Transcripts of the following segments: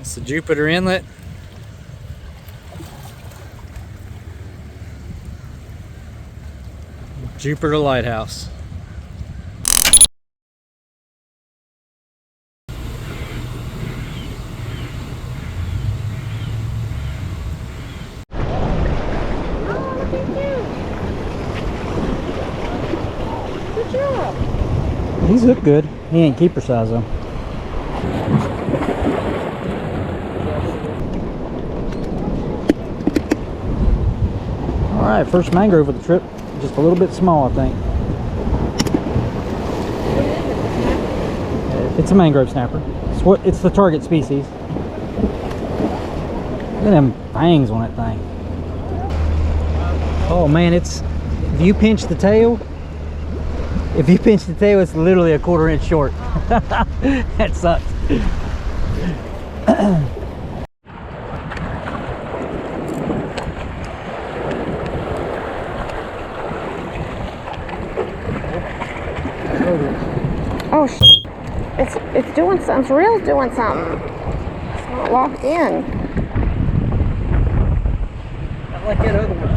That's the Jupiter Inlet. Jupiter Lighthouse. He's hooked good. He ain't keeper size though. Alright, first mangrove of the trip. Just a little bit small, I think. It's a mangrove snapper. It's the target species. Look at them fangs on that thing. Oh man, if you pinch the tail, it's literally a 1/4 inch short. That sucks. Oh, it's doing something. It's real doing something. It's not locked in. Not like that other one.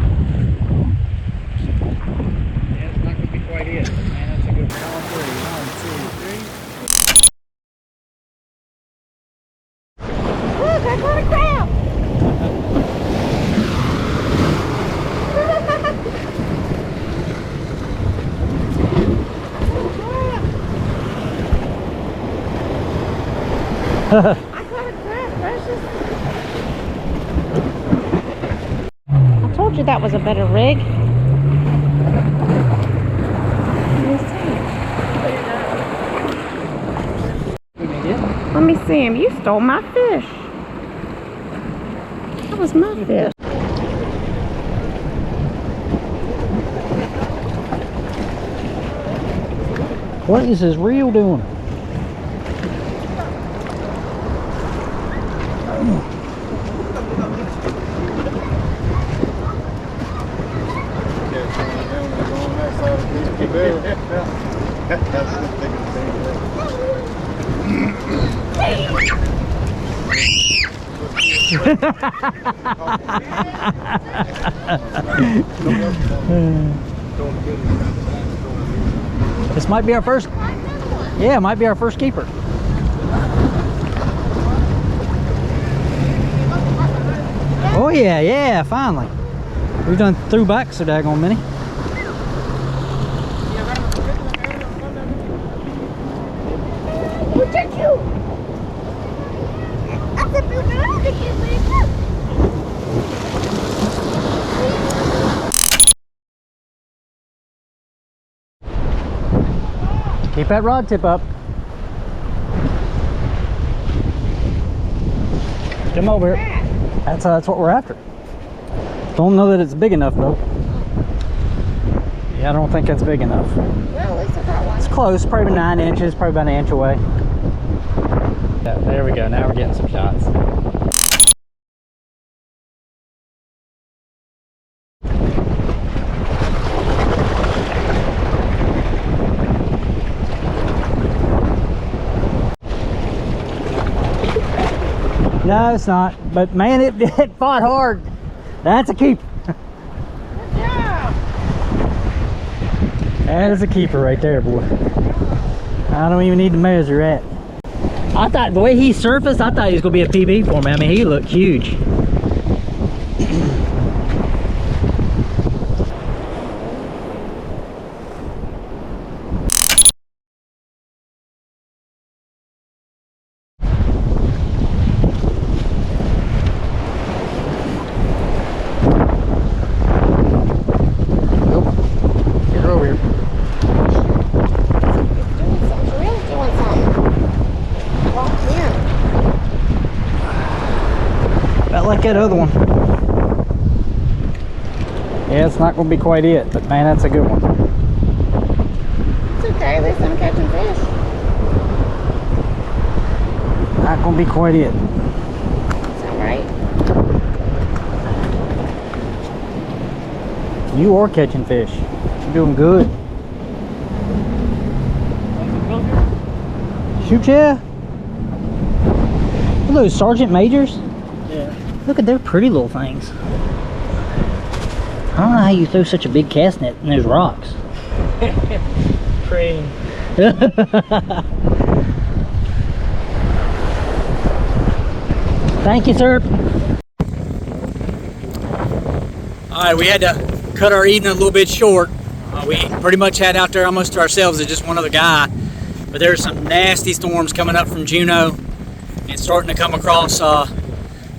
Yeah, it's not going to be quite it. Man, that's a good one. 1, 2, 3. Look, I caught a crab. I caught a crab, precious. I told you that was a better rig. Let me see him. You stole my fish. That was my fish. What is his reel doing? This might be our first. Yeah, it might be our first keeper. Oh yeah, finally. We've done threw back so daggone many. Look at you! That's a beautiful Keep that rod tip up. Come over here. That's what we're after. Don't know that it's big enough though. Yeah, I don't think that's big enough. Well, at least I got one. It's close, probably 9 inches, probably about 1 inch away. Yeah, there we go. Now we're getting some shots. No, it's not. But man, it fought hard. That's a keeper. Good job. That is a keeper right there, boy. I don't even need to measure that. I thought the way he surfaced, I thought he was gonna be a PB for me. I mean, he looked huge. Like that other one. Yeah, it's not going to be quite it, but man, that's a good one. It's okay, at least I'm catching fish. Not going to be quite it. Is that right? You are catching fish. You're doing good. Shoot ya! those sergeant majors? Yeah. Look at their pretty little things. I don't know how you throw such a big cast net in those rocks. Crane. Thank you, sir. All right, we had to cut our evening a little bit short. We pretty much had out there almost to ourselves as just one other guy. But there's some nasty storms coming up from Juneau and starting to come across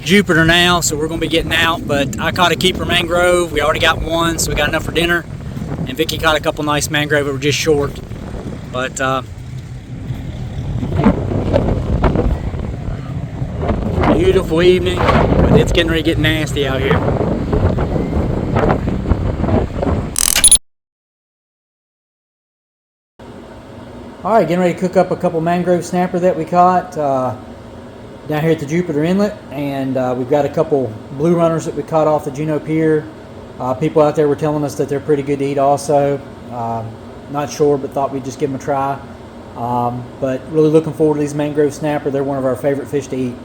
Jupiter now, so we're going to be getting out. But I caught a keeper mangrove. We already got one, so we got enough for dinner. And Vicky caught a couple nice mangrove that were just short. But beautiful evening, but it's getting ready to get nasty out here. All right, getting ready to cook up a couple mangrove snapper that we caught down here at the Jupiter Inlet, and we've got a couple blue runners that we caught off the Juneau Pier. People out there were telling us that they're pretty good to eat also. Not sure, but thought we'd just give them a try. But really looking forward to these mangrove snapper. They're one of our favorite fish to eat.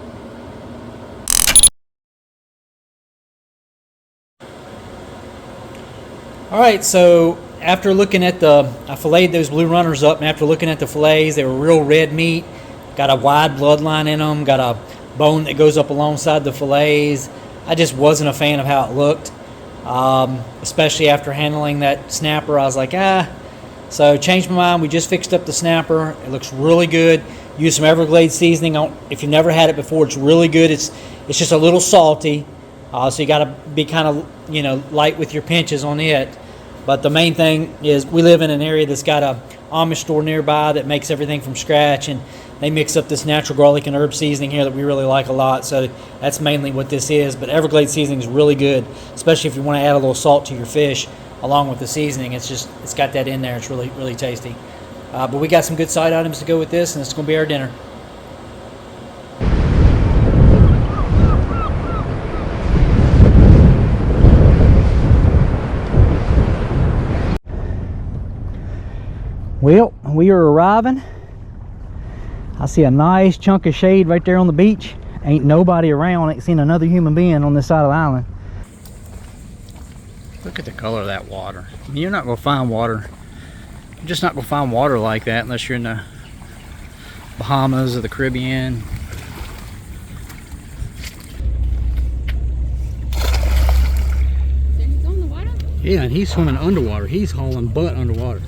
All right, so after looking at I filleted those blue runners up, and after looking at the fillets, they were real red meat, got a wide bloodline in them, got a bone that goes up alongside the fillets. I just wasn't a fan of how it looked, especially after handling that snapper. I was like, so changed my mind. We just fixed up the snapper. It looks really good. Use some Everglades seasoning. If you've never had it before, it's really good. It's just a little salty, so you got to be kind of light with your pinches on it. But the main thing is we live in an area that's got a Amish store nearby that makes everything from scratch, and they mix up this natural garlic and herb seasoning here that we really like a lot. So that's mainly what this is. But Everglades seasoning is really good, especially if you want to add a little salt to your fish along with the seasoning. It's got that in there. It's really, really tasty. But we got some good side items to go with this, and it's going to be our dinner. Well, we are arriving. I see a nice chunk of shade right there on the beach. Ain't nobody around. Ain't seen another human being on this side of the island. Look at the color of that water. I mean, you're not going to find water. You're just not going to find water like that unless you're in the Bahamas or the Caribbean. Did he go in the water? Yeah, and he's swimming underwater. He's hauling butt underwater.